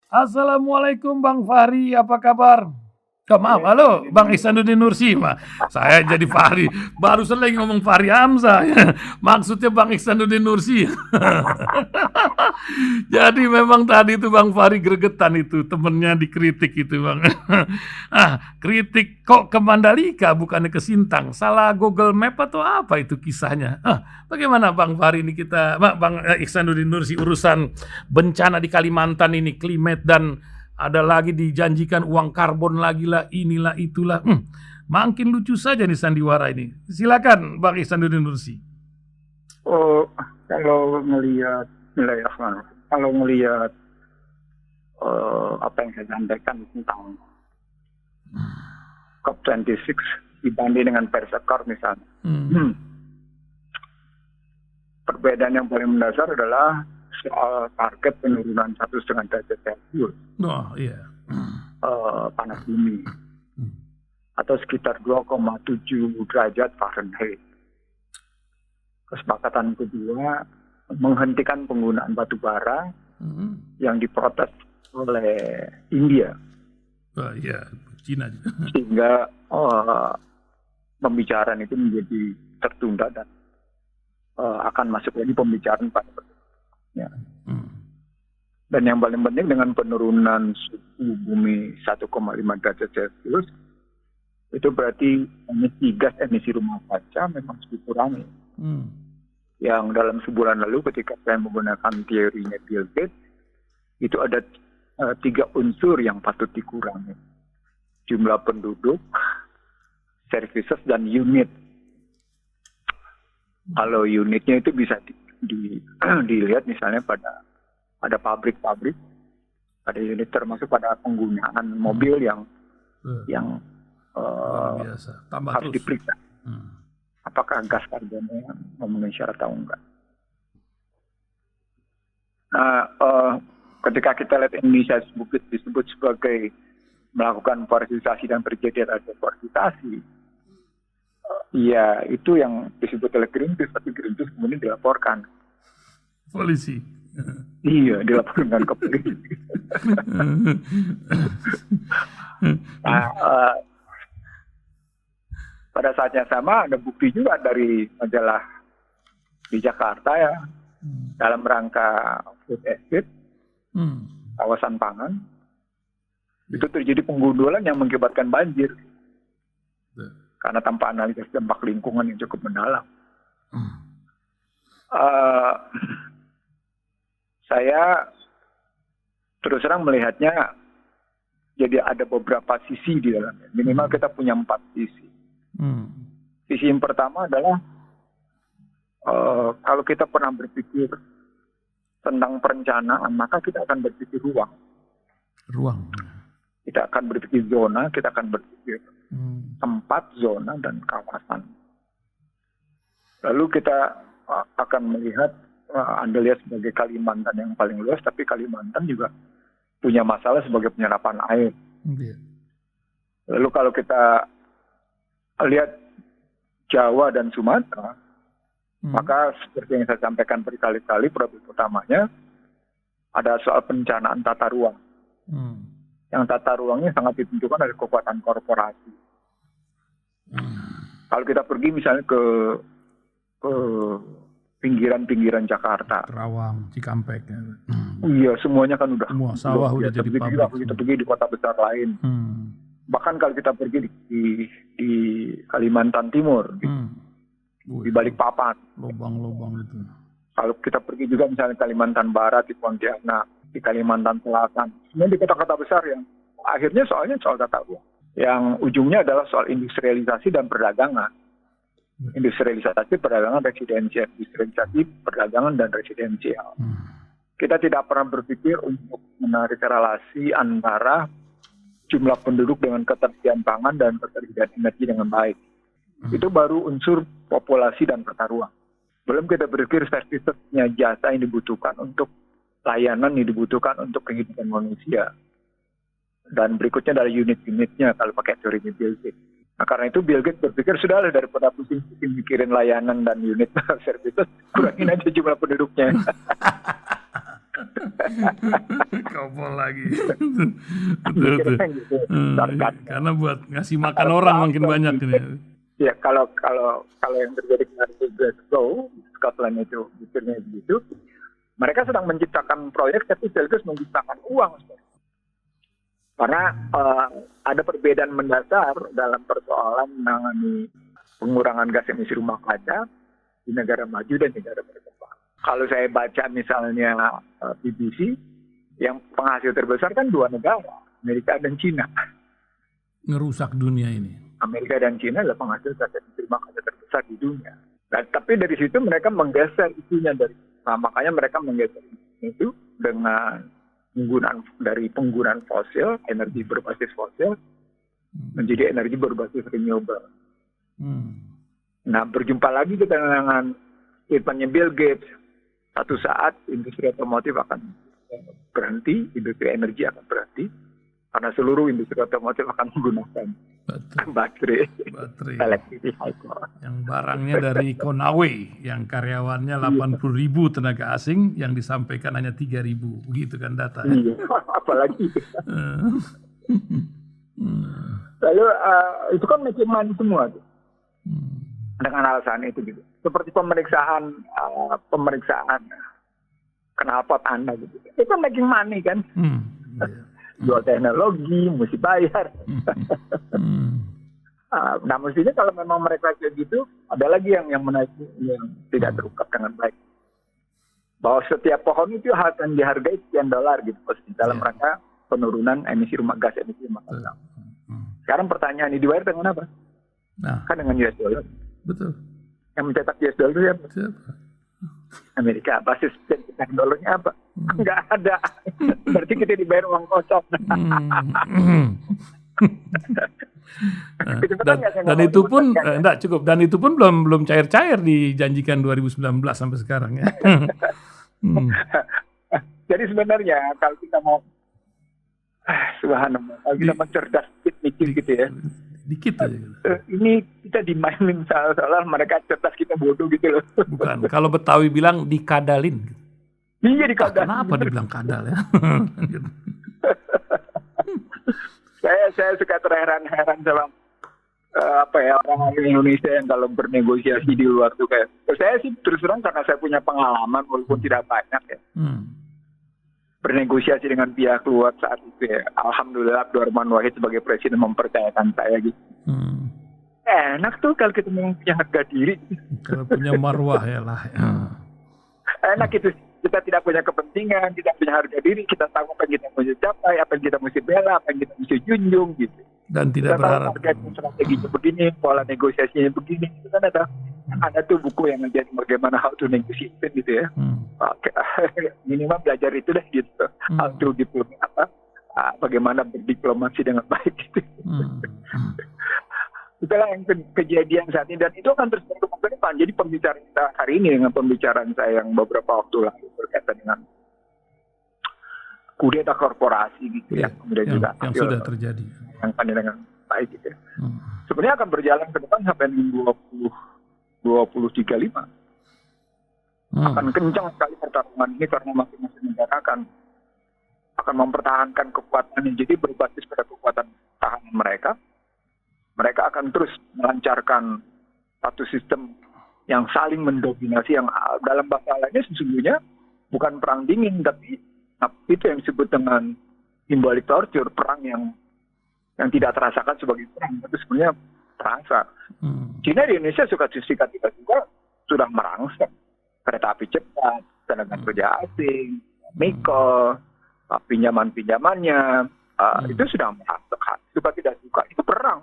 Assalamualaikum Bang Fahri, apa kabar? Maaf, halo Bang Ihsanuddin Nursi, saya jadi Fahri. Barusan lagi ngomong Fahri Hamzah, ya. Maksudnya Bang Ihsanuddin Nursi. Jadi memang tadi itu Bang Fahri gregetan itu, temennya dikritik itu Bang. Kritik kok ke Mandalika bukannya ke Sintang? Salah Google Map atau apa itu kisahnya? Bagaimana Bang Fahri ini Bang Ihsanuddin Nursi urusan bencana di Kalimantan ini, climate dan ada lagi dijanjikan uang karbon lagi lah, inilah itulah. Makin lucu saja nih sandiwara ini. Silakan Bang Ihsanuddin Nursi. Oh, kalau ngelihat kalau ngelihat apa yang saya sampaikan tentang COP26 dibanding dengan Paris Accord misalnya, perbedaan yang paling mendasar adalah soal target penurunan 1,5 derajat Celcius panas bumi atau sekitar 2,7 derajat Fahrenheit. Kesepakatan kedua menghentikan penggunaan batu bara yang diprotes oleh India. Cina. Sehingga pembicaraan itu menjadi tertunda dan akan masuk lagi pembicaraan pada berikutnya. Dan yang paling penting dengan penurunan suhu bumi 1,5 derajat Celcius itu berarti emisi gas emisi rumah kaca memang dikurangi. Yang dalam sebulan lalu ketika saya menggunakan teorinya Bill Gates, itu ada 3 unsur yang patut dikurangi. Jumlah penduduk, services, dan unit. Kalau unitnya itu bisa dilihat misalnya pada pabrik-pabrik, ada unit termasuk pada penggunaan mobil yang biasa. Harus diperiksa. Apakah gas karbonnya memenuhi syarat atau enggak. Nah, ketika kita lihat Indonesia disebut sebagai melakukan forestisasi dan terjadi ada deforestation, ya itu yang disebut oleh Greenpeace, tapi Greenpeace kemudian dilaporkan. Polisi. Iya, dilaporkan ke polisi. Pada saat yang sama ada bukti juga dari majalah di Jakarta ya, dalam rangka food estate, kawasan pangan, itu terjadi penggundulan yang mengakibatkan banjir. Karena tanpa analisis dampak lingkungan yang cukup mendalam. Saya terus terang melihatnya jadi ada beberapa sisi di dalamnya. Minimal kita punya 4 sisi. Sisi yang pertama adalah kalau kita pernah berpikir tentang perencanaan, maka kita akan berpikir ruang. Kita akan berpikir zona, kita akan berpikir tempat, zona, dan kawasan. Lalu kita akan melihat, Anda lihat sebagai Kalimantan yang paling luas, tapi Kalimantan juga punya masalah sebagai penyerapan air. Lalu kalau kita lihat Jawa dan Sumatera, maka seperti yang saya sampaikan berkali-kali, problem utamanya ada soal perencanaan tata ruang. Yang tata ruangnya sangat ditentukan dari kekuatan korporasi. Kalau kita pergi misalnya ke pinggiran-pinggiran Jakarta, Kerawang, Cikampek. Iya, semuanya kan udah semua sawah udah jadi pabrik. Kita pergi di kota besar lain. Bahkan kalau kita pergi di Kalimantan Timur, di Balikpapan, lubang-lubang itu. Kalau kita pergi juga misalnya Kalimantan Barat, di Pontianak, di Kalimantan Selatan, semua di kota-kota besar yang akhirnya soalnya soal tata ruang, yang ujungnya adalah soal industrialisasi dan perdagangan. Industrialisasi, perdagangan, residensial, industrialisasi, perdagangan, dan residensial. Kita tidak pernah berpikir untuk menarik relasi antara jumlah penduduk dengan ketersediaan pangan dan ketersediaan energi dengan baik. Itu baru unsur populasi dan tata ruang. Belum kita berpikir servicesnya, jasa yang dibutuhkan untuk layanan yang dibutuhkan untuk kehidupan manusia. Dan berikutnya adalah unit-unitnya kalau pakai teori Bill Gates. Nah, karena itu Bill Gates berpikir sudahlah daripada pusing-pusing mikirin layanan dan unit services, kurangin aja jumlah penduduknya. Kopol lagi. Betul. Kira-kira gitu. Karena buat ngasih makan orang makin banyak ini. Ya kalau yang terjadi kemarin di Glasgow, Scotland itu mikirnya begitu, mereka sedang menciptakan proyek tapi sekaligus menciptakan uang. Karena ada perbedaan mendasar dalam persoalan menangani pengurangan gas emisi rumah kaca di negara maju dan negara berkembang. Kalau saya baca misalnya BBC, yang penghasil terbesar kan dua negara, Amerika dan Cina. Ngerusak dunia ini. Amerika dan Cina adalah penghasil gas emisi rumah kaca terbesar di dunia. Nah, tapi dari situ mereka menggeser isunya makanya mereka menggeser itu dengan penggunaan fosil, energi berbasis fosil menjadi energi berbasis renewable. Nah, berjumpa lagi kita dengan statementnya Bill Gates. Satu saat industri otomotif akan berhenti, industri energi akan berhenti, karena seluruh industri otomotif akan menggunakan baterai elektrik vehicle. Yang barangnya dari Konawe, yang karyawannya 80.000 tenaga asing, yang disampaikan hanya 3.000, begitu kan data? Iya, apalagi. Lalu itu kan making money semua tuh. Dengan alasan itu gitu. Seperti pemeriksaan knalpot Anda gitu. Itu kan making money kan. Jual teknologi, mesti bayar. Nah, mestinya kalau memang mereka kayak gitu, ada lagi yang menaik yang tidak terungkap dengan baik. Bahwa setiap pohon itu akan dihargai sekian dolar gitu, dalam rangka penurunan emisi gas emisi rumah kaca. Sekarang pertanyaan ini dibayar dengan apa? Nah, kan dengan US dollar. Betul. Yang mencetak US dollar itu siapa? Amerika. Basis cetak dolarnya apa? Nggak ada. Berarti kita dibayar uang kosong. Dan itu pun enggak cukup. Dan itu pun belum cair-cair dijanjikan 2019 sampai sekarang ya. Jadi sebenarnya kalau kita mau subhanallah, kalau kita mau cerdas mikir gitu ya. Dikit aja. Ini kita dimainin seolah-olah mereka cerdas, kita bodoh gitu loh. Bukan. Kalau Betawi bilang dikadalin. Iya, dikadalin. Kenapa dibilang kadal ya? Saya suka terheran-heran sama orang Indonesia yang kalau bernegosiasi di luar tuh kayak. Saya sih terus terang karena saya punya pengalaman walaupun tidak banyak ya. Bernegosiasi dengan pihak luar saat itu ya. Alhamdulillah Abdurrahman Wahid sebagai presiden mempercayakan saya gitu. Enak tuh kalau kita punya harga diri. Kalau punya marwah ya lah. Enak itu. Kita tidak punya kepentingan, tidak punya harga diri, kita tahu apa yang kita mesti capai, apa yang kita mesti bela, apa yang kita mesti junjung gitu. Dan tidak kita berharap. Tahu strateginya begini, pola negosiasinya begini. Itu kan ada tuh buku yang menjadi bagaimana how to negotiate gitu ya. Oke, minimal belajar itu deh gitu. How to bagaimana berdiplomasi dengan baik gitu. Itulah yang kejadian saat ini dan itu akan terus berkembang ke depan. Jadi pembicaraan kita hari ini dengan pembicaraan saya yang beberapa waktu lalu berkaitan dengan kudeta korporasi gitu ya. Kemudian juga yang sudah terjadi. Yang dengan baik gitu ya. Sebenarnya akan berjalan ke depan sampai 2035. Akan kencang sekali pertarungan ini karena masing-masing negara akan mempertahankan kekuatannya. Jadi berbasis pada kekuatan tahanan mereka. Mereka akan terus melancarkan satu sistem yang saling mendominasi, yang dalam bahasa lainnya sesungguhnya bukan perang dingin, tapi itu yang disebut dengan symbolic torture, perang yang tidak terasakan sebagai perang, tapi sebenarnya terasa. China di Indonesia suka juga sudah merangsek kereta api cepat, tenaga kerja asing, nikel, pinjaman-pinjamannya, itu sudah merangsek. Suka tidak suka, itu perang.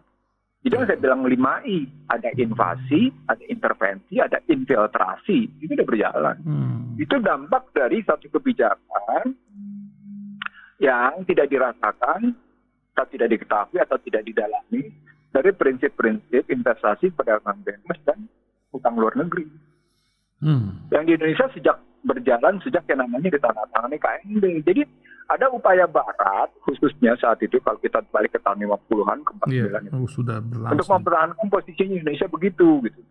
Jadi saya bilang 5I, ada invasi, ada intervensi, ada infiltrasi, itu sudah berjalan. Itu dampak dari satu kebijakan yang tidak dirasakan, atau tidak diketahui, atau tidak didalami dari prinsip-prinsip investasi perdagangan bebas dan utang luar negeri. Yang di Indonesia sejak yang namanya ditandatangani KMB. Jadi ada upaya Barat, khususnya saat itu kalau kita balik ke tahun 50-an, ke 49 sudah berlangsung. Untuk mempertahankan posisinya Indonesia begitu. Gitu.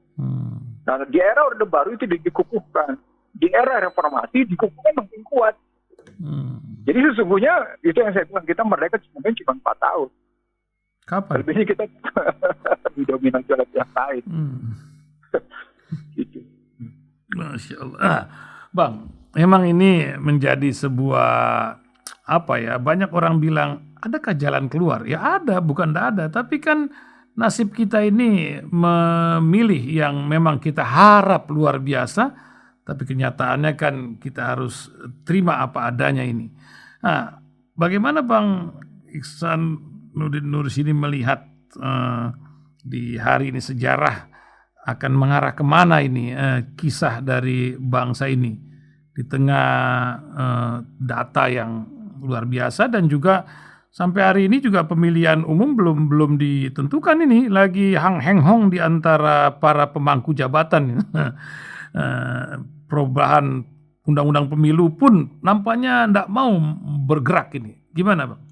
Nah, di era Orde Baru itu dikukuhkan. Di era reformasi dikukuhkan makin kuat. Jadi sesungguhnya itu yang saya bilang, kita merdeka mungkin cuma 4 tahun. Kapan? Lebihnya kita didominasi oleh pihak lain. Gitu. Masya Allah. Bang, memang ini menjadi sebuah banyak orang bilang, adakah jalan keluar? Ya ada, bukan tidak ada. Tapi kan nasib kita ini memilih yang memang kita harap luar biasa, tapi kenyataannya kan kita harus terima apa adanya ini. Nah, bagaimana Bang Ihsanuddin Nursi ini melihat di hari ini sejarah akan mengarah kemana ini kisah dari bangsa ini di tengah data yang luar biasa, dan juga sampai hari ini juga pemilihan umum belum ditentukan, ini lagi hang-heng-hong di antara para pemangku jabatan. Perubahan undang-undang pemilu pun nampaknya tidak mau bergerak ini. Gimana Bang?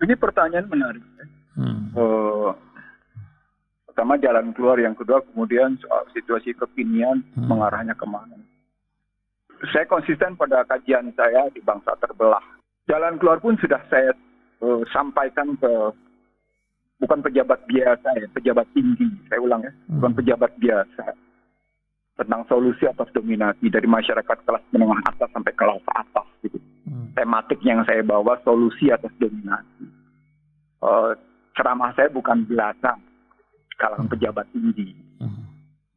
Ini pertanyaan menarik. Pertama jalan keluar, yang kedua kemudian soal situasi kekinian mengarahnya kemana. Saya konsisten pada kajian saya di bangsa terbelah. Jalan keluar pun sudah saya sampaikan ke bukan pejabat biasa ya, pejabat tinggi. Saya ulang ya, bukan pejabat biasa. Tentang solusi atas dominasi dari masyarakat kelas menengah atas sampai kelas atas gitu. Tematik yang saya bawa solusi atas dominasi. Ceramah saya bukan belasan kalangan pejabat tinggi.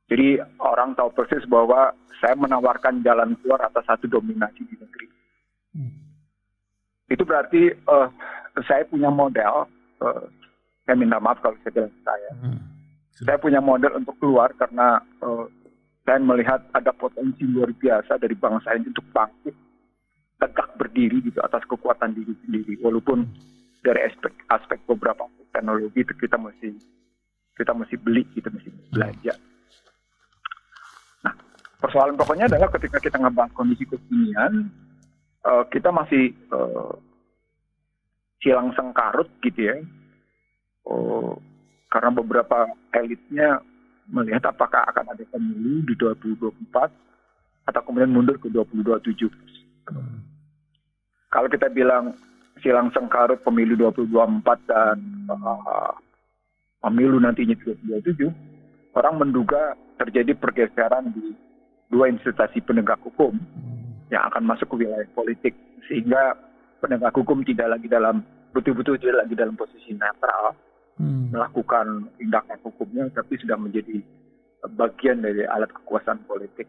Jadi orang tahu persis bahwa saya menawarkan jalan keluar atas satu dominasi di negeri. Itu berarti saya punya model. Saya minta maaf kalau saya bilang saya. Saya punya model untuk keluar karena saya melihat ada potensi luar biasa dari bangsa ini untuk bangkit, tegak berdiri gitu atas kekuatan diri sendiri. Walaupun dari aspek beberapa teknologi itu kita mesti beli, kita mesti belajar. Nah, persoalan pokoknya adalah ketika kita ngebahas kondisi kekinian, kita masih silang sengkarut gitu ya. Karena beberapa elitnya melihat apakah akan ada pemilu di 2024 atau kemudian mundur ke 2027. Kalau kita bilang silang sengkarut pemilu 2024 dan pemilu nantinya 2027, orang menduga terjadi pergeseran di dua instansi penegak hukum yang akan masuk ke wilayah politik, sehingga penegak hukum betul-betul tidak lagi dalam posisi netral melakukan tindakan hukumnya, tapi sudah menjadi bagian dari alat kekuasaan politik,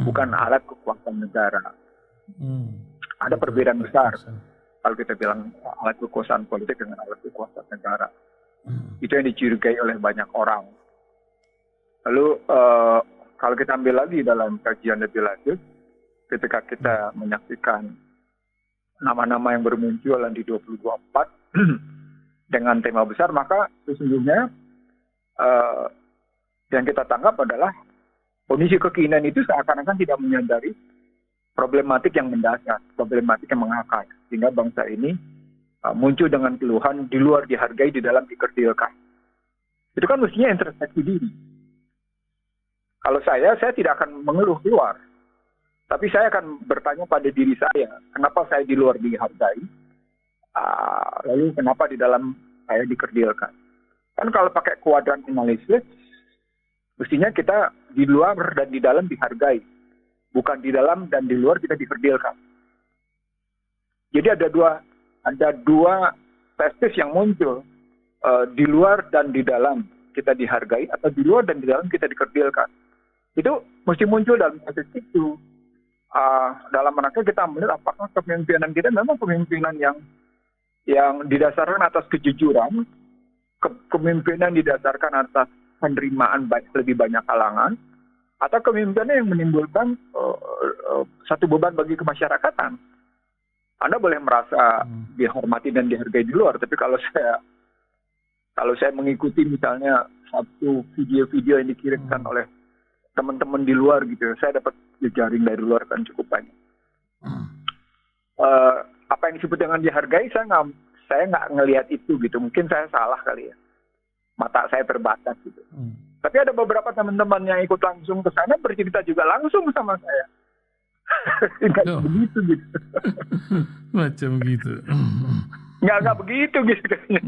bukan alat kekuasaan negara. Ada perbedaan besar kalau kita bilang alat kekuasaan politik dengan alat kekuasaan negara. Itu yang dicurigai oleh banyak orang. Lalu kalau kita ambil lagi dalam kajian lebih lanjut, ketika kita menyaksikan nama-nama yang bermunculan di 2024 dengan tema besar, maka sesungguhnya yang kita tangkap adalah kondisi kekinian itu seakan-akan tidak menyadari problematik yang mendasar, problematik yang mengakar, sehingga bangsa ini muncul dengan keluhan di luar dihargai, di dalam dikerdilkan. Itu kan mestinya introspeksi diri. Kalau saya tidak akan mengeluh keluar, tapi saya akan bertanya pada diri saya, kenapa saya di luar dihargai? Lalu kenapa di dalam saya dikerdilkan? Kan kalau pakai kuadran analisis, mestinya kita di luar dan di dalam dihargai, bukan di dalam dan di luar kita dikerdilkan. Jadi ada dua tesis yang muncul, di luar dan di dalam kita dihargai, atau di luar dan di dalam kita dikerdilkan. Itu mesti muncul dalam tesis itu. Dalam rangka kita melihat apakah kepemimpinan kita memang kepemimpinan yang didasarkan atas kejujuran, kepemimpinan didasarkan atas penerimaan lebih banyak kalangan, atau kepemimpinan yang menimbulkan satu beban bagi kemasyarakatan. Anda boleh merasa dihormati dan dihargai di luar, tapi kalau saya mengikuti misalnya satu video-video yang dikirimkan oleh teman-teman di luar gitu, saya dapat jejaring dari luar kan cukup banyak. Apa yang disebut dengan dihargai, saya nggak ngelihat itu gitu. Mungkin saya salah kali ya, mata saya terbatas gitu. Tapi ada beberapa teman-teman yang ikut langsung ke sana bercerita juga langsung sama saya. Nggak Oh, begitu gitu. macam gitu. Nggak begitu gitu kayaknya.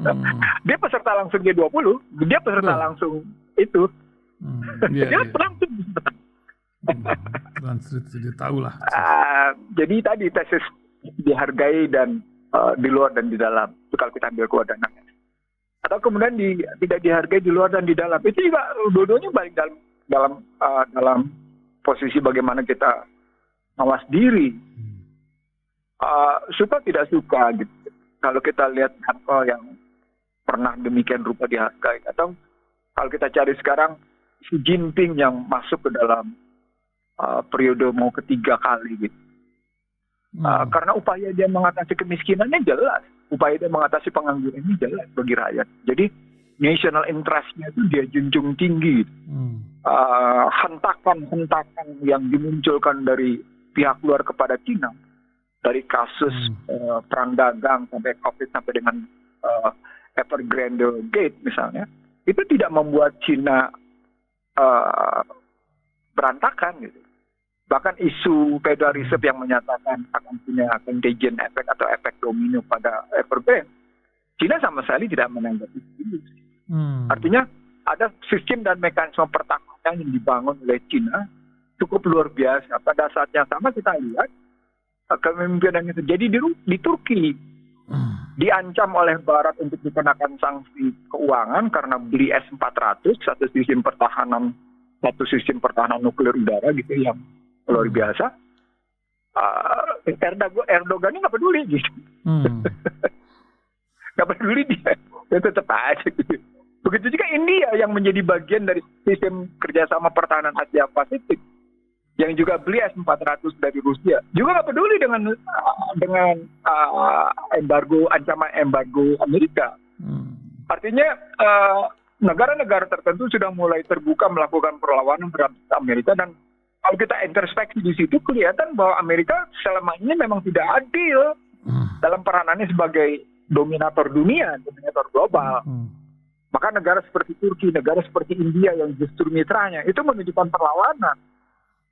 Hmm, Dia peserta langsung G20, dia peserta betul. langsung itu. Iya, Dia iya. langsung. Translate jadi tahu lah. Jadi tadi tesis dihargai dan di luar dan di dalam. Itu kalau kita ambil kewadanannya. Atau kemudian tidak dihargai di luar dan di dalam. Itu juga dua-duanya balik dalam posisi bagaimana kita mawas diri. Suka tidak suka gitu. Kalau kita lihat hal yang pernah demikian rupa dihargai. Atau kalau kita cari sekarang Xi Jinping yang masuk ke dalam periode mau ketiga kali gitu. Karena upaya dia mengatasi kemiskinannya jelas, upaya dia mengatasi pengangguran ini jelas bagi rakyat. Jadi national interest-nya itu dia junjung tinggi. Hentakan-hentakan yang dimunculkan dari pihak luar kepada China, dari kasus perang dagang sampai COVID sampai dengan Evergrande Gate misalnya, itu tidak membuat China berantakan gitu. Bahkan isu Federal Reserve yang menyatakan akan punya contagion effect atau efek domino pada Evergrande, China sama sekali tidak menanggapi itu. Artinya ada sistem dan mekanisme pertahanan yang dibangun oleh China cukup luar biasa. Pada saat yang sama kita lihat kepemimpinan yang terjadi di Turki, diancam oleh Barat untuk dikenakan sanksi keuangan karena beli S-400, satu sistem pertahanan nuklir udara gitu yang luar biasa. Erdogan ini nggak peduli gitu. Nggak peduli dia tetap aja gitu. Begitu juga India yang menjadi bagian dari sistem kerjasama pertahanan Asia Pasifik yang juga beli S-400 dari Rusia juga nggak peduli dengan ancaman embargo Amerika. Artinya negara-negara tertentu sudah mulai terbuka melakukan perlawanan terhadap Amerika, dan kalau kita introspeksi di situ kelihatan bahwa Amerika selama ini memang tidak adil dalam peranannya sebagai dominator dunia, dominator global. Maka negara seperti Turki, negara seperti India yang justru mitranya itu menunjukkan perlawanan.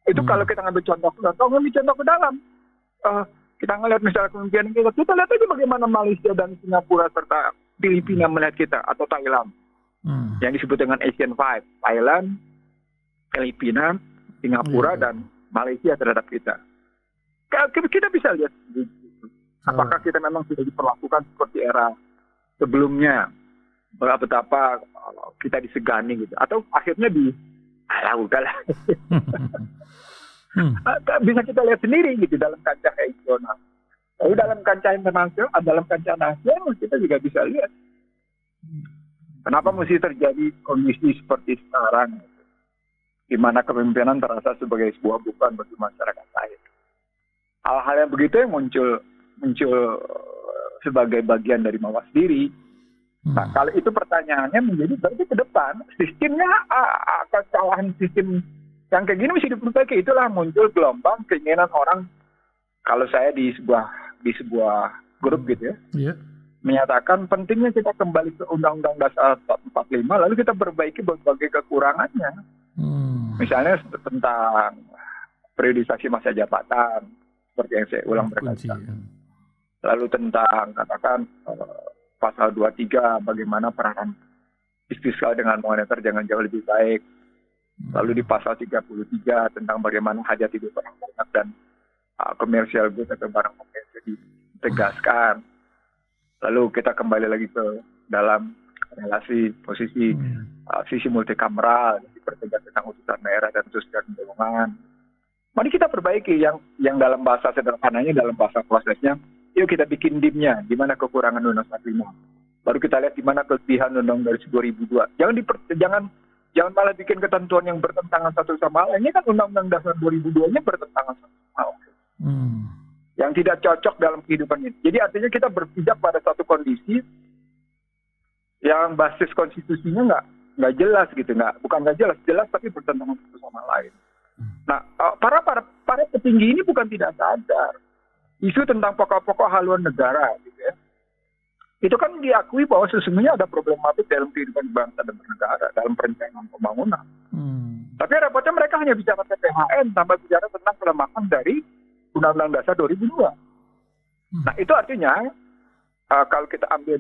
Itu kalau kita ngambil contoh ke dalam. Kita ngelihat misalnya kemimpinan kita lihat aja bagaimana Malaysia dan Singapura serta Filipina melihat kita, atau Thailand. Yang disebut dengan Asian Five, Thailand, Filipina, Singapura, dan Malaysia terhadap kita. Kita bisa lihat apakah kita memang sudah diperlakukan seperti era sebelumnya, betapa kita disegani gitu, atau akhirnya udahlah. Bisa kita lihat sendiri gitu dalam kancah regional. Lalu dalam kancah internasional, dalam kancah nasional kita juga bisa lihat kenapa mesti terjadi kondisi seperti sekarang, di mana kepemimpinan terasa sebagai sebuah beban bagi masyarakat lain. Hal-hal yang begitu yang muncul sebagai bagian dari mawas diri. Nah, kalau itu pertanyaannya menjadi berarti ke depan sistemnya, kesalahan sistem yang kayak gini mesti diperbaiki. Itulah muncul gelombang keinginan orang, kalau saya di sebuah grup gitu ya, menyatakan pentingnya kita kembali ke Undang-Undang Dasar 45, lalu kita perbaiki berbagai kekurangannya. Misalnya tentang periodisasi masa jabatan, seperti yang saya ulang berkali-kali. Lalu tentang katakan pasal 23, bagaimana peranan fiskal dengan moneter jangan jauh lebih baik. Lalu di pasal 33 tentang bagaimana hajat hidup orang banyak dan komersial goods atau barang komersial ditegaskan. Lalu kita kembali lagi ke dalam relasi posisi sisi multikameral, dipertegas tentang utusan daerah dan utusan golongan. Mari kita perbaiki yang dalam bahasa sederhananya, dalam bahasa prosesnya. Yuk kita bikin dimnya, di mana kekurangan Undang-Undang 45. Baru kita lihat di mana kelebihan Undang-Undang 2002. Jangan malah bikin ketentuan yang bertentangan satu sama lain. Ini kan Undang-Undang Dasar 2002-nya bertentangan satu sama lain. Yang tidak cocok dalam kehidupan ini. Jadi artinya kita berpijak pada satu kondisi yang basis konstitusinya nggak jelas gitu, bukan nggak jelas tapi bertentangan satu sama lain. Nah, para petinggi ini bukan tidak sadar isu tentang pokok-pokok haluan negara gitu ya. itu kan diakui bahwa sesungguhnya ada problematik dalam kehidupan bangsa dan bernegara, dalam perencanaan pembangunan. Tapi repotnya mereka hanya bicara PPHN tanpa bicara tentang kelemahan dari Undang-Undang Dasar 2002. Nah itu artinya kalau kita ambil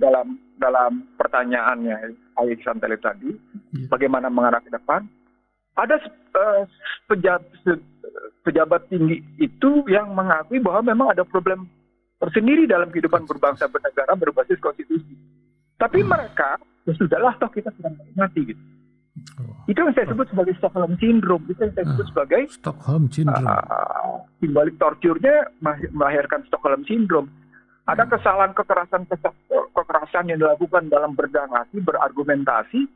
dalam pertanyaannya Alexander tadi, bagaimana mengarah ke depan, ada pejabat tinggi itu yang mengakui bahwa memang ada problem tersendiri dalam kehidupan berbangsa bernegara berbasis konstitusi. Tapi mereka, ya sudahlah toh kita sedang menikmati gitu. Itu yang saya sebut sebagai Stockholm Syndrome. Itu yang saya sebut sebagai Stockholm Syndrome. Simbolik torturnya melahirkan Stockholm Syndrome. Ada kesalahan kekerasan yang dilakukan dalam bernarasi, berargumentasi,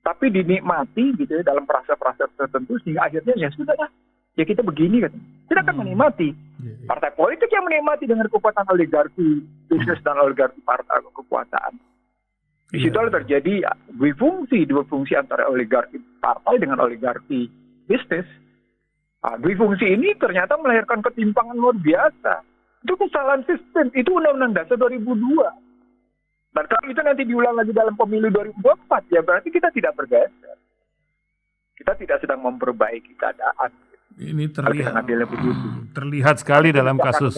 tapi dinikmati gitu ya dalam proses-proses tertentu sehingga akhirnya ya sudahlah. Ya kita begini kan. Kita akan menikmati. Partai politik yang menikmati dengan kekuatan oligarki bisnis dan oligarki partai kekuasaan. Di situ terjadi dua fungsi antara oligarki partai dengan oligarki bisnis. Dua fungsi ini ternyata melahirkan ketimpangan luar biasa. Itu kesalahan sistem. Itu Undang-Undang Dasar 2002. Dan kalau itu nanti diulang lagi dalam pemilu 2024, ya berarti kita tidak bergeser. Kita tidak sedang memperbaiki keadaan. Ini terlihat sekali dalam kasus.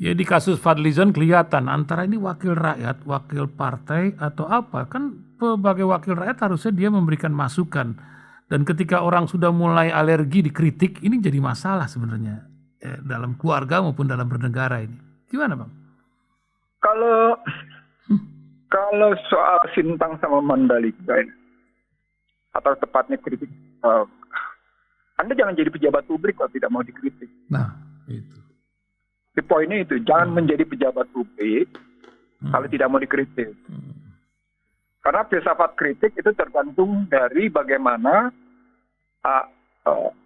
Ya di kasus Fadlizon kelihatan antara ini wakil rakyat, wakil partai atau apa. Kan sebagai wakil rakyat harusnya dia memberikan masukan. Dan ketika orang sudah mulai alergi dikritik, ini jadi masalah sebenarnya dalam keluarga maupun dalam bernegara ini. Gimana Bang? Kalau soal Sintang sama Mandalika ini, atau tepatnya kritik, Anda jangan jadi pejabat publik kalau tidak mau dikritik. Nah, itu. Di poinnya itu, jangan menjadi pejabat publik kalau tidak mau dikritik. Karena filsafat kritik itu tergantung dari bagaimana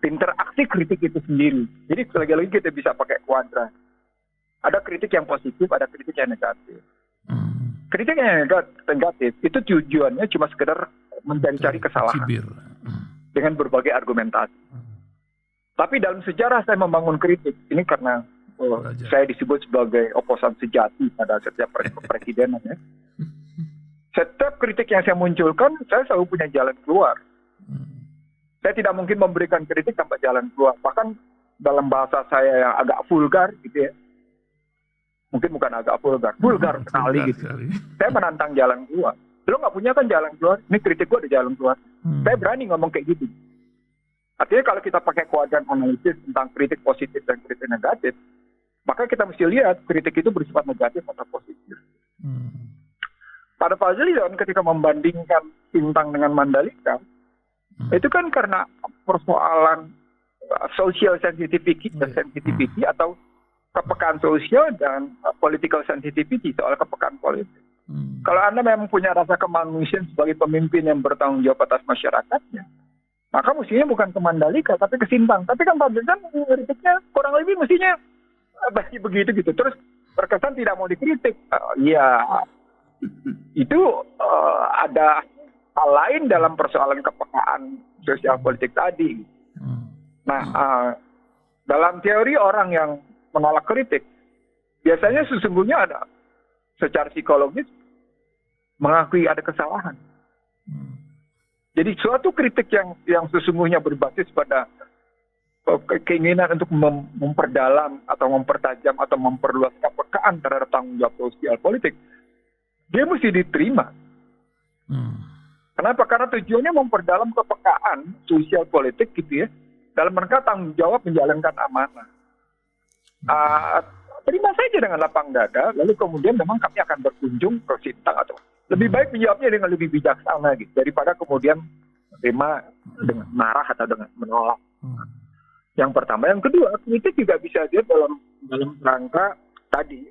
interaksi kritik itu sendiri. Jadi lagi-lagi kita bisa pakai kuadran. Ada kritik yang positif, ada kritik yang negatif. Kritik yang negatif itu tujuannya cuma sekedar mencari-cari kesalahan dengan berbagai argumentasi. Tapi dalam sejarah saya membangun kritik ini karena saya disebut sebagai oposan sejati pada setiap presiden. Ya. Setiap kritik yang saya munculkan, saya selalu punya jalan keluar. Saya tidak mungkin memberikan kritik tanpa jalan keluar. Bahkan dalam bahasa saya yang agak vulgar, gitu ya. Mungkin bukan agak vulgar sekali gitu. Saya menantang jalan keluar. Lo nggak punya kan jalan keluar? Ini kritik gue ada jalan keluar. Saya berani ngomong kayak gitu. Artinya kalau kita pakai kuadran analisis tentang kritik positif dan kritik negatif, maka kita mesti lihat kritik itu bersifat negatif atau positif. Pada Fadlizon ketika membandingkan Sintang dengan Mandalika, itu kan karena persoalan social sensitivity atau kepekaan sosial dan political sensitivity soal kepekaan politik. Kalau Anda memang punya rasa kemanusiaan sebagai pemimpin yang bertanggung jawab atas masyarakatnya, maka mestinya bukan ke Mandalika, tapi ke Sintang. Tapi kan Fadlizon kritiknya kurang lebih mestinya begitu gitu. Terus terkesan tidak mau dikritik. Itu ada hal lain dalam persoalan kepekaan sosial politik tadi. Nah, dalam teori orang yang menolak kritik, biasanya sesungguhnya ada secara psikologis mengakui ada kesalahan. Jadi suatu kritik yang sesungguhnya berbasis pada keinginan untuk memperdalam atau mempertajam atau memperluas kepekaan terhadap tanggung jawab sosial politik, dia mesti diterima. Kenapa? Karena tujuannya memperdalam kepekaan sosial politik gitu ya, dalam rangka tanggung jawab menjalankan amanah. Terima saja dengan lapang dada, lalu kemudian memang kami akan berkunjung ke Sintang atau lebih baik menjawabnya dengan lebih bijaksana gitu daripada kemudian menerima dengan marah atau dengan menolak. Yang pertama, yang kedua, kritik juga bisa dia dalam rangka tadi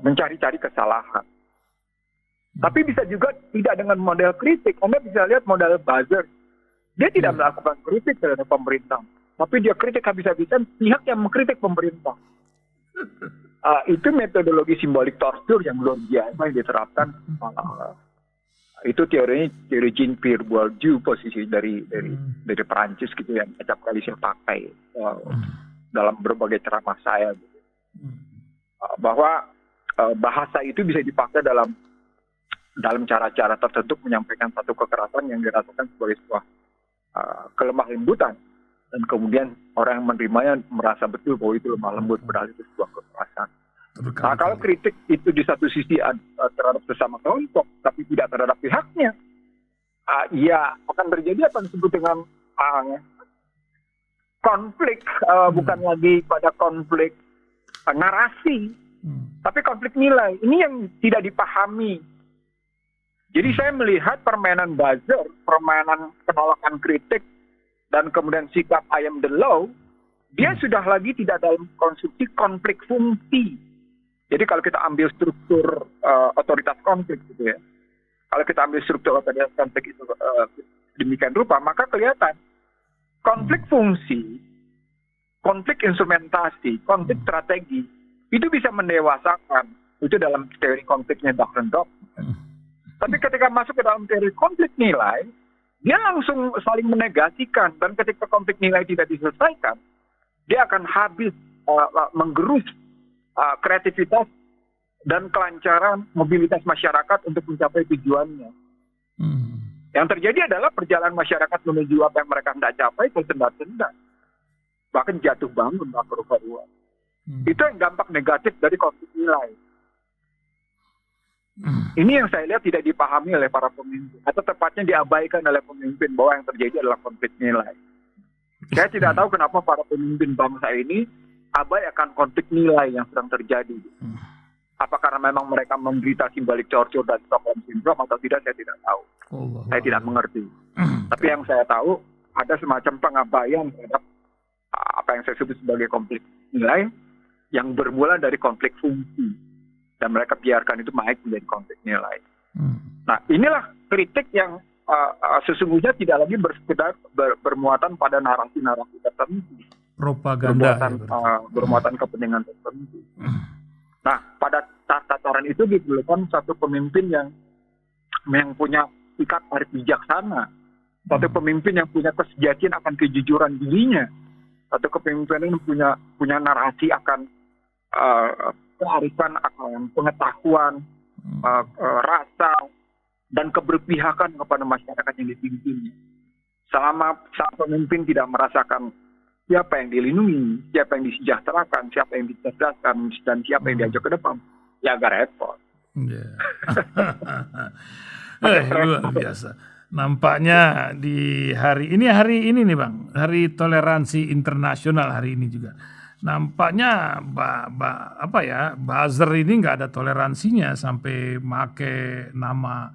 mencari-cari kesalahan. Tapi bisa juga tidak dengan model kritik. Anda bisa lihat model buzzer. Dia tidak melakukan kritik terhadap pemerintah, tapi dia kritik habis-habisan pihak yang mengkritik pemerintah. Itu metodologi simbolik tortur yang luar biasa yang diterapkan. Itu teori Jean-Pierre Bourdieu, posisi dari Perancis gitu yang acap kali saya pakai dalam berbagai ceramah saya. Gitu. bahwa bahasa itu bisa dipakai dalam cara-cara tertentu menyampaikan satu kekerasan yang dirasakan sebagai sebuah kelemah lembutan, dan kemudian orang yang menerimanya merasa betul bahwa itu lemah lembut padahal itu sebuah kekerasan. Nah, kalau kritik itu di satu sisi terhadap sesama kelompok tapi tidak terhadap pihaknya, ya akan terjadi apa yang disebut dengan konflik, bukan lagi pada konflik narasi, tapi konflik nilai. Ini yang tidak dipahami. Jadi saya melihat permainan buzzer, permainan penolakan kritik, dan kemudian sikap I am the law, dia sudah lagi tidak dalam konstruksi konflik fungsi. Jadi kalau kita ambil struktur otoritas konflik gitu ya, kalau kita ambil struktur otoritas konflik itu demikian rupa, maka kelihatan konflik fungsi, konflik instrumentasi, konflik strategi, itu bisa mendewasakan. Itu dalam teori konfliknya Dahrendorf. Tapi ketika masuk ke dalam teori konflik nilai, dia langsung saling menegasikan, dan ketika konflik nilai tidak diselesaikan, dia akan habis menggerus kreativitas dan kelancaran mobilitas masyarakat untuk mencapai tujuannya. Yang terjadi adalah perjalanan masyarakat menuju apa yang mereka hendak capai tersendat-sendat, bahkan jatuh bangun, bahkan rupa-rupa. Itu yang dampak negatif dari konflik nilai. Ini yang saya lihat tidak dipahami oleh para pemimpin, atau tepatnya diabaikan oleh pemimpin, bahwa yang terjadi adalah konflik nilai. Saya tidak tahu kenapa para pemimpin bangsa ini abai akan konflik nilai yang sedang terjadi. Apa karena memang mereka menderita simbalik Churchill dan Stockholm Syndrome atau tidak, saya tidak tahu. Saya tidak mengerti. Tapi yang saya tahu, ada semacam pengabaian terhadap apa yang saya sebut sebagai konflik nilai, yang bermula dari konflik fungsi. Dan mereka biarkan itu naik menjadi konflik nilai. Nah, inilah kritik yang sesungguhnya tidak lagi bermuatan pada narasi-narasi tertentu. Propaganda. Bermuatan kepentingan tertentu. Nah, pada tataran itu diperlukan satu pemimpin yang punya sikap arif bijaksana. Satu pemimpin yang punya kesejatian akan kejujuran dirinya. Satu kepemimpinan yang punya narasi akan kearifan, akan pengetahuan, rasa, dan keberpihakan kepada masyarakat yang dipimpinnya. Selama sang pemimpin tidak merasakan siapa yang dilindungi, siapa yang disejahterakan, siapa yang dicerdaskan, dan siapa yang diajak ke depan, ya agak repot. Luar biasa. Nampaknya di hari ini nih Bang, Hari Toleransi Internasional hari ini juga. Nampaknya buzzer ini nggak ada toleransinya sampai make nama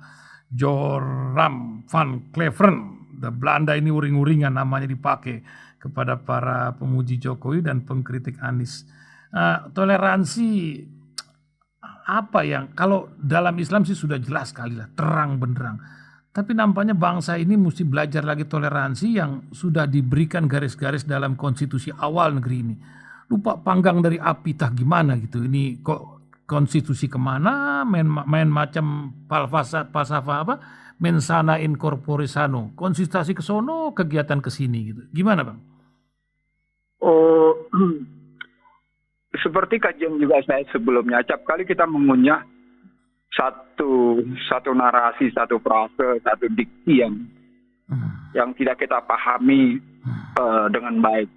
Joram van Cleveren. Belanda ini uring-uringan namanya dipakai kepada para pemuji Jokowi dan pengkritik Anies. Toleransi apa yang kalau dalam Islam sih sudah jelas sekali lah, terang benderang. Tapi nampaknya bangsa ini mesti belajar lagi toleransi yang sudah diberikan garis-garis dalam konstitusi awal negeri ini. Lupa panggang dari api tah gimana gitu. Ini kok konstitusi kemana, main macam falsafah apa, mensana in corpore sano. Konstitusi ke sono, kegiatan ke sini gitu. Gimana Bang? Seperti kajian juga saya sebelumnya, setiap kali kita mengunyah satu narasi, satu frase, satu diksi yang tidak kita pahami dengan baik.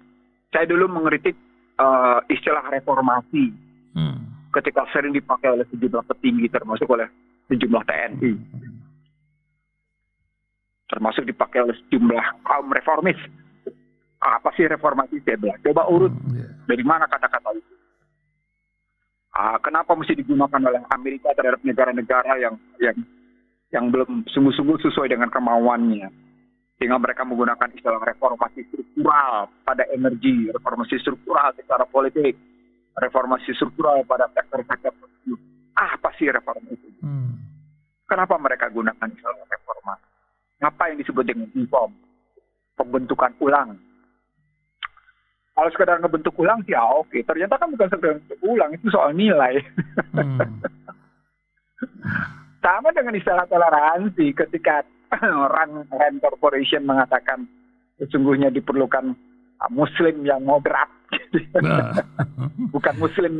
Saya dulu mengkritik istilah reformasi ketika sering dipakai oleh sejumlah petinggi, termasuk oleh sejumlah TNI, termasuk dipakai oleh sejumlah kaum reformis. Apa sih reformasi? Saya bilang, coba urut dari mana kata-kata itu. Kenapa mesti digunakan oleh Amerika terhadap negara-negara yang belum sungguh-sungguh sesuai dengan kemauannya, sehingga mereka menggunakan istilah reformasi struktural pada energi, reformasi struktural secara politik, reformasi struktural pada sektor-sektor tersebut. Apa sih reformasi itu? Kenapa mereka gunakan istilah reformasi? Apa yang disebut dengan reform? Pembentukan ulang. Kalau sekedar ngebentuk ulang sih oke. Ternyata kan bukan sekedar ngebentuk ulang, itu soal nilai. Sama dengan istilah toleransi ketika Rand Corporation mengatakan sesungguhnya diperlukan Muslim yang moderat Nah. Bukan Muslim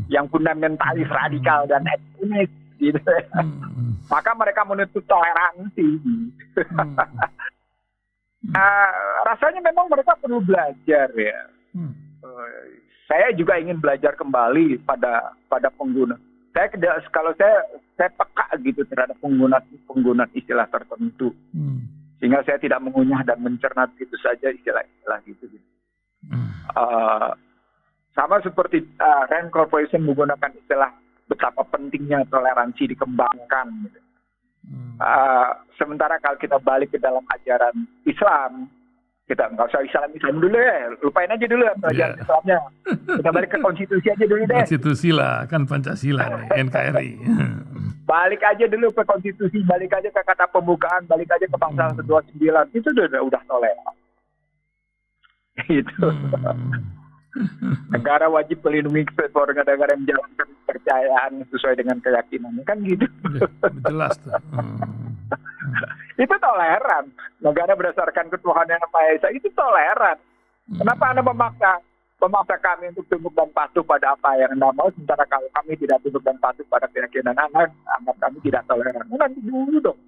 yang fundamentalis, radikal dan ekstremis gitu. Maka mereka menuntut toleransi. Rasanya memang mereka perlu belajar ya. Saya juga ingin belajar kembali pada pengguna. Kalau saya peka gitu terhadap penggunaan istilah tertentu, sehingga saya tidak mengunyah dan mencerna gitu saja istilah-istilah gitu. Sama seperti Rand Corporation menggunakan istilah betapa pentingnya toleransi dikembangkan. Gitu. Sementara kalau kita balik ke dalam ajaran Islam, kita nggak usah Islam dulu ya, lupain aja dulu pelajaran Islamnya. Kita balik ke konstitusi aja dulu deh. Konstitusi lah, kan Pancasila nih, NKRI. Balik aja dulu ke konstitusi, balik aja ke kata pembukaan, balik aja ke pasal 29. Itu udah toleran. Itu. Negara wajib melindungi warga negara yang menjalankan kepercayaan sesuai dengan keyakinannya, kan gitu. Jelas tuh. Itu toleran. Negara berdasarkan ketuhanan yang Maha Esa itu toleran. Kenapa Anda memaksa kami untuk tunduk dan patuh pada apa yang Anda mau, sementara kalau kami tidak tunduk dan patuh pada keyakinan Anda, anggap kami tidak toleran. Nanti dulu dong.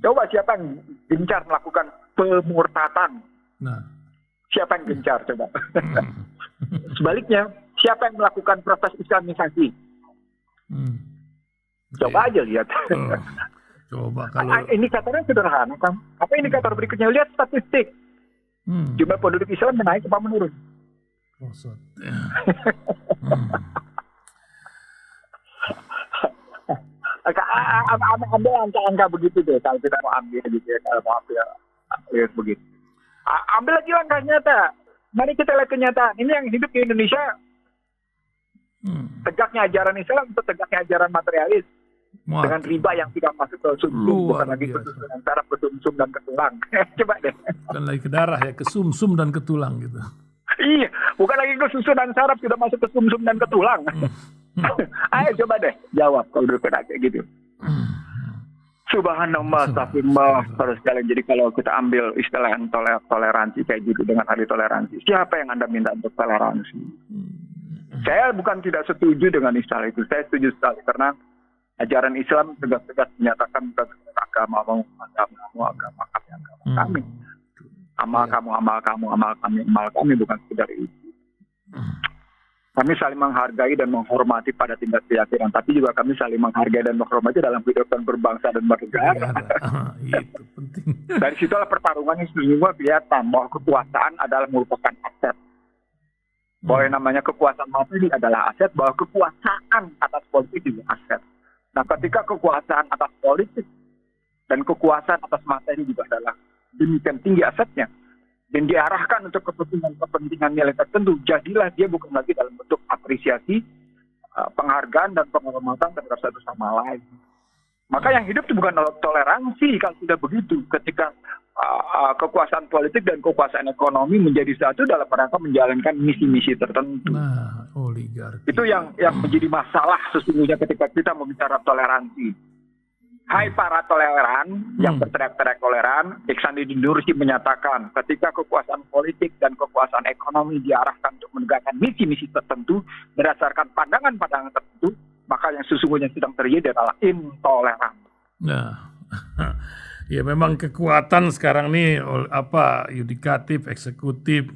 Coba siapa yang gencar melakukan pemurtatan? Nah. Siapa yang gencar coba? Sebaliknya, siapa yang melakukan proses islamisasi? Coba aja lihat. Coba kalau indikatornya sederhana kan. Apa indikator berikutnya? Lihat statistik. Jumlah penduduk Islam menaik apa menurun? Ambil angka-angka begitu deh kalau tidak mau ambil gitu ya, kalau mau ambil begitu. Ambil lagi langkah nyata. Mari kita lihat kenyataan. Ini yang hidup di Indonesia. Tegaknya ajaran Islam atau tegaknya ajaran materialis. Dengan riba yang tidak masuk ke sumsum, bukan lagi ke susun antara ke sumsum dan ke tulang. Coba deh. Bukan lagi ke darah ya, ke sumsum dan ke tulang gitu. Iya, bukan lagi ke susun dan saraf, sudah masuk ke sumsum dan ke tulang. Ayo coba deh jawab kalau udah kena kayak gitu. Subhanallah, astagfirullah, terus sekalian. Jadi kalau kita ambil istilah toleransi kayak gitu dengan ahli toleransi, siapa yang Anda minta untuk toleransi? Saya bukan tidak setuju dengan istilah itu. Saya setuju sekali karena ajaran Islam tegas-tegas menyatakan agama kami. Amal kami bukan sekedar itu. Kami saling menghargai dan menghormati pada tingkat keyakinan, tapi juga kami saling menghargai dan menghormati dalam kehidupan berbangsa dan bernegara. Itu penting. Dari situlah pertarungan yang sesungguhnya kelihatan bahwa kekuasaan adalah merupakan aset. Bahwa yang namanya kekuasaan materi adalah aset, bahwa kekuasaan atas politik juga aset. Nah, ketika kekuasaan atas politik dan kekuasaan atas materi juga adalah demikian tinggi asetnya, dan diarahkan untuk kepentingan nilai tertentu, jadilah dia bukan lagi dalam bentuk apresiasi, penghargaan dan penghormatan terhadap satu sama lain. Maka yang hidup itu bukan toleransi kalau sudah begitu. Ketika kekuasaan politik dan kekuasaan ekonomi menjadi satu dalam rangka menjalankan misi-misi tertentu. Nah, oligarki. Itu yang menjadi masalah sesungguhnya ketika kita membicara toleransi. Hai para toleran yang berteriak-teriak toleran, Iksan Nursi menyatakan ketika kekuasaan politik dan kekuasaan ekonomi diarahkan untuk menegakkan misi-misi tertentu berdasarkan pandangan-pandangan tertentu, maka yang sesungguhnya sedang terjadi adalah intoleransi. Nah, ya memang kekuatan sekarang nih yudikatif, eksekutif,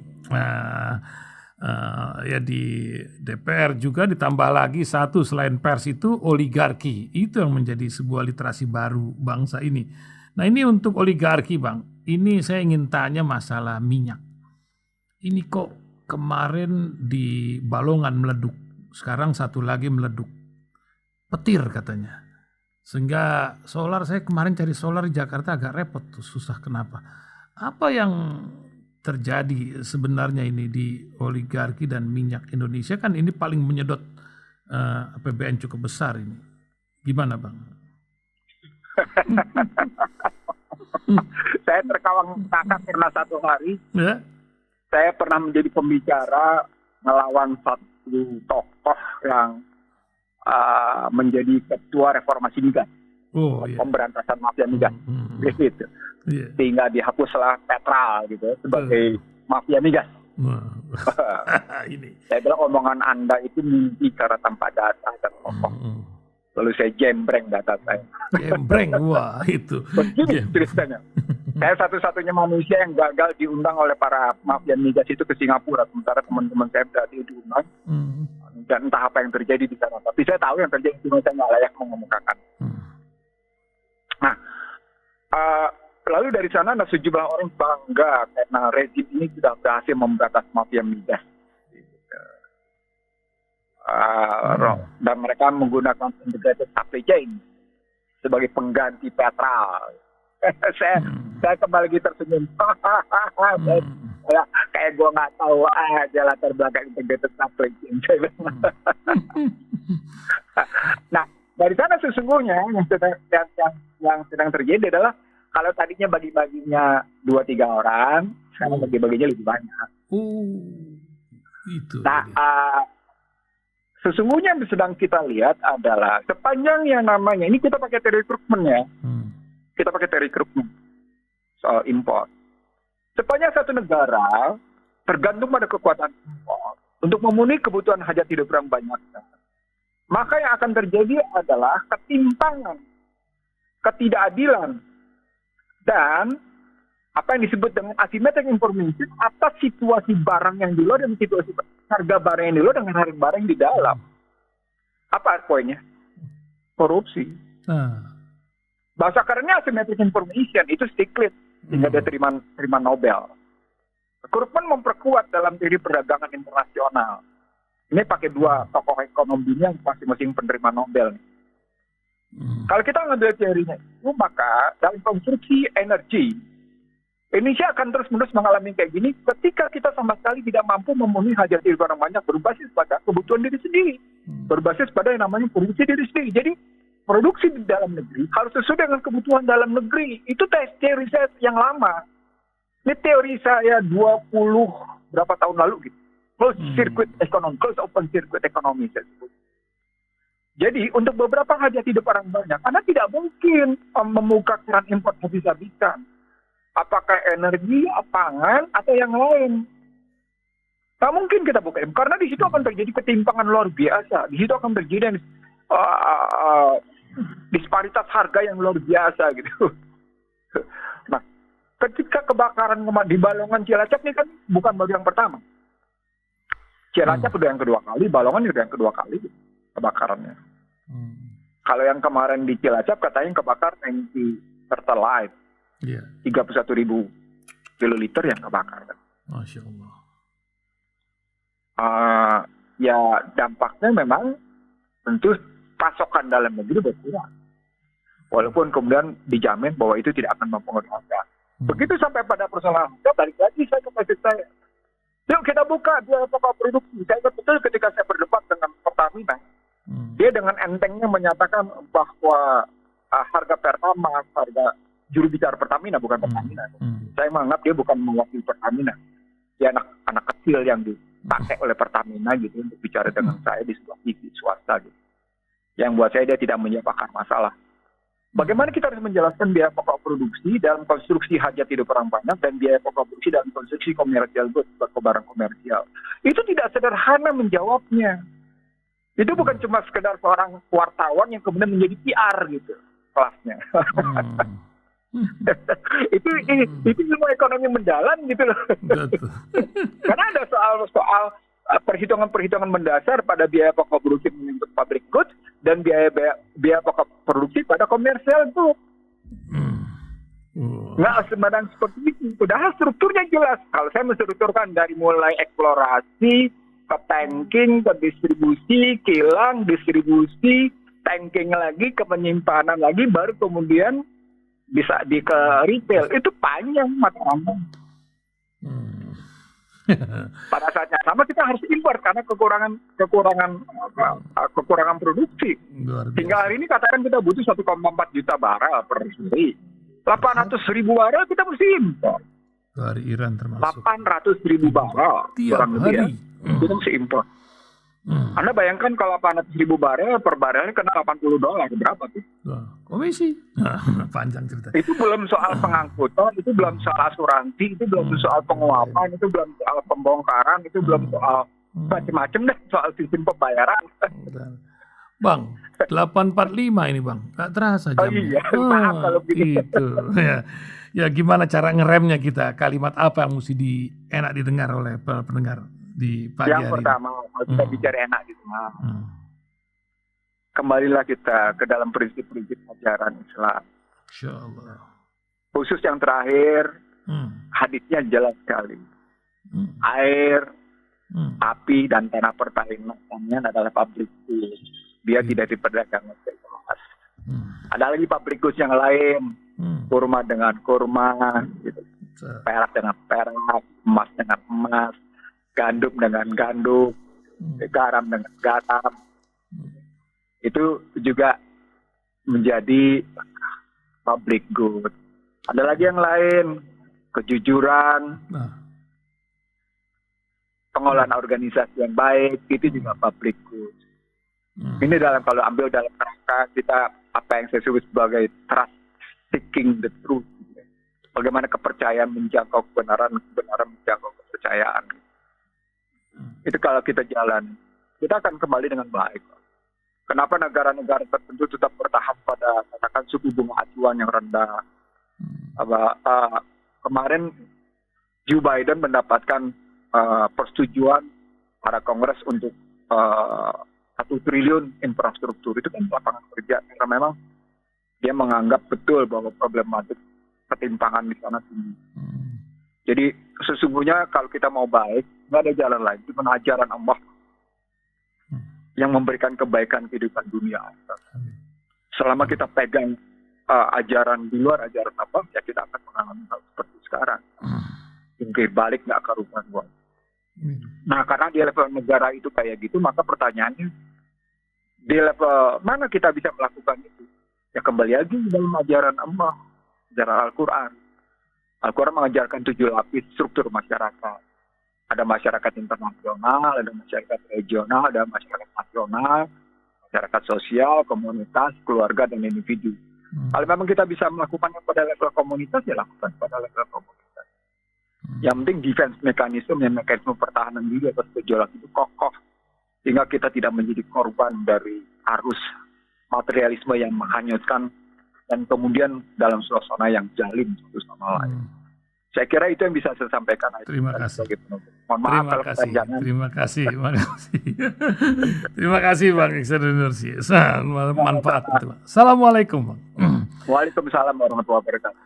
ya di DPR juga ditambah lagi satu selain pers itu oligarki. Itu yang menjadi sebuah literasi baru bangsa ini. Nah, ini untuk oligarki, Bang. Ini saya ingin tanya masalah minyak. Ini kok kemarin di Balongan meleduk, sekarang satu lagi meleduk. Petir katanya. Sehingga solar, saya kemarin cari solar di Jakarta agak repot tuh, susah kenapa. Apa yang terjadi sebenarnya ini di oligarki dan minyak Indonesia? Kan ini paling menyedot APBN cukup besar ini. Gimana, Bang? Saya terkawang ngakak karena satu hari saya pernah menjadi pembicara melawan satu tokoh yang menjadi ketua reformasi migas, pemberantasan mafia migas, gitu. Sehingga dihapuslah Petral gitu sebagai mafia migas. Wah. Ini. Saya bilang omongan Anda itu mimpi cara tanpa data dan kokoh. Lalu saya jembreng data saya. Jembreng, wah itu. Begini ceritanya. Saya satu-satunya manusia yang gagal diundang oleh para mafia migas itu ke Singapura. Sementara teman-teman saya berarti diundang. Dan entah apa yang terjadi di sana. Tapi saya tahu yang terjadi, cuma saya nggak layak mengemukakan. Nah, lalu dari sana ada sejumlah orang bangga karena rezim ini sudah berhasil memberantas mafia migas. Dan mereka menggunakan integrated supply chain sebagai pengganti petrol. saya kembali lagi tersenyum. Kayak gue nggak tahu aja latar belakang integrated supply chain. Nah, dari sana sesungguhnya yang sedang terjadi adalah kalau tadinya bagi-baginya 2-3 orang, sekarang bagi-baginya lebih banyak. Itu. Nah, sesungguhnya yang sedang kita lihat adalah sepanjang yang namanya, ini kita pakai teori rekrutmen ya. Kita pakai teori rekrutmen soal impor. Sepanjang satu negara tergantung pada kekuatan impor untuk memenuhi kebutuhan hajat hidup orang banyak. Maka yang akan terjadi adalah ketimpangan, ketidakadilan, dan apa yang disebut dengan asymmetric information atas situasi barang yang di luar dan situasi harga barang yang di luar dengan harga barang yang di dalam. Apa poinnya? Korupsi. Bahasa kerennya asymmetric information itu Stiglitz sehingga dia terima Nobel. Krugman memperkuat dalam teori perdagangan internasional. Ini pakai 2 tokoh ekonomi dunia yang masing-masing penerima Nobel. Kalau kita ngambil teorinya itu, maka dalam konstruksi energi Indonesia akan terus-menerus mengalami kayak gini ketika kita sama sekali tidak mampu memenuhi hajat hidup orang banyak berbasis pada kebutuhan diri sendiri, berbasis pada yang namanya produksi diri sendiri. Jadi produksi di dalam negeri harus sesuai dengan kebutuhan dalam negeri. Itu teori saya yang lama. Ini teori saya 20 berapa tahun lalu gitu. Closed circuit economy, closed open circuit economy saya sebut. Jadi untuk beberapa hajat hidup orang banyak, Anda tidak mungkin membuka keran impor habis-habisan. Apakah energi, pangan, atau yang lain. Tak mungkin kita buka impor, karena di situ akan terjadi ketimpangan luar biasa. Di situ akan terjadi disparitas harga yang luar biasa gitu. Nah, ketika kebakaran di Balongan Cilacap ini kan bukan baru yang pertama. Cilacap udah yang kedua kali, Balongan udah yang kedua kali kebakarannya. Kalau yang kemarin di Cilacap katanya kebakar tangki Pertalite. 31.000 kiloliter yang kebakar. Masya Allah. Ya dampaknya memang tentu pasokan dalam negeri berkurang. Walaupun kemudian dijamin bahwa itu tidak akan mempengaruhi harga. Begitu sampai pada persoalan harga, balik lagi saya ke prinsip saya. Yuk kita buka biaya pokok produksi. Saya ingat betul ketika saya berdebat dengan Pertamina, dia dengan entengnya menyatakan bahwa harga Pertamax, harga juru bicara Pertamina, bukan Pertamina. Saya menganggap dia bukan mewakili Pertamina. Dia anak kecil yang dipakai oleh Pertamina gitu untuk bicara dengan saya di sebuah TV swasta gitu. Yang buat saya dia tidak menjawab akar masalah. Bagaimana kita harus menjelaskan biaya pokok produksi dalam konstruksi hajat hidup orang banyak dan biaya pokok produksi dalam konstruksi komersial goods, barang komersial. Itu tidak sederhana menjawabnya. Itu bukan cuma sekedar seorang wartawan yang kemudian menjadi PR gitu kelasnya. itu semua ekonomi mendalam gitu loh. Karena ada soal perhitungan-perhitungan mendasar pada biaya pokok produksi untuk public goods dan biaya pokok produksi pada komersial goods. Nggak sembarang seperti itu. Padahal strukturnya jelas. Kalau saya menstrukturkan dari mulai eksplorasi ke tanking, ke distribusi, kilang, distribusi, tanking lagi, ke penyimpanan lagi, baru kemudian bisa ke retail. Itu panjang mata rantai. Pada saat yang sama kita harus impor karena kekurangan produksi. Hingga hari ini katakan kita butuh 1,4 juta barel per hari. 800.000 barel kita mesti impor. Dari Iran termasuk. 800.000 barel tiap hari. Kita mesti impor. Anda bayangkan kalau 800.000 barel, per barelnya kena $80, berapa tuh? Komisi. Panjang cerita. Itu belum soal pengangkutan, itu belum soal asuransi, itu belum soal penguapan, itu belum soal pembongkaran, itu belum soal macam-macam deh, soal sistem pembayaran. Bang, 8.45 ini Bang, gak terasa Oh jamnya. iya, maaf kalau begitu. Gitu. Ya, gimana cara ngeremnya kita? Kalimat apa yang mesti enak didengar oleh pendengar di pagi Yang hari pertama, kalau kita bicara enak gitu, kembalilah kita ke dalam prinsip-prinsip ajaran Islam. Insya Allah. Khusus yang terakhir, hadisnya jelas sekali. Air, api, dan tanah pertanian adalah public goods. Dia tidak diperdagangkan bebas. Ada lagi public goods yang lain, kurma dengan kurma, gitu. Perak dengan perak, emas dengan emas, gandum dengan gandum, garam dengan garam. Itu juga menjadi public good. Ada lagi yang lain, kejujuran, pengolahan organisasi yang baik, itu juga public good. Ini kalau ambil dalam rangka kita apa yang saya sebut sebagai trust seeking the truth. Bagaimana kepercayaan menjangkau kebenaran menjangkau kepercayaan. Itu kalau kita jalan, kita akan kembali dengan baik. Kenapa negara-negara tertentu tetap bertahan pada katakan suku bunga acuan yang rendah? Kemarin Joe Biden mendapatkan persetujuan para Kongres untuk 1 triliun infrastruktur. Itu kan lapangan kerja, karena memang dia menganggap betul bahwa problematik ketimpangan di sana tinggi. Jadi sesungguhnya kalau kita mau baik, nggak ada jalan lain. Itu ajaran Allah yang memberikan kebaikan kehidupan dunia. Selama kita pegang ajaran di luar ajaran apa, ya kita akan mengalami hal seperti sekarang. Mungkin balik nggak karuan. Nah, karena di level negara itu kayak gitu, maka pertanyaannya, di level mana kita bisa melakukan itu? Ya kembali lagi dalam ajaran Allah, ajaran Al-Quran. Al-Quran mengajarkan 7 lapis struktur masyarakat. Ada masyarakat internasional, ada masyarakat regional, ada masyarakat nasional, masyarakat sosial, komunitas, keluarga, dan individu. Kalau memang kita bisa melakukannya pada level komunitas, ya lakukan pada level komunitas. Yang penting defense mekanisme pertahanan diri atas gejolak itu kokoh. Sehingga kita tidak menjadi korban dari arus materialisme yang menghanyutkan dan kemudian dalam suasana yang jalim satu sama lain. Saya kira itu yang bisa saya sampaikan. Terima kasih. Mohon maaf kalau kepanjangan. Terima kasih. Terima kasih Bang Iksan Nursi. Manfaat itu. Assalamualaikum Bang. Waalaikumsalam warahmatullahi wabarakatuh.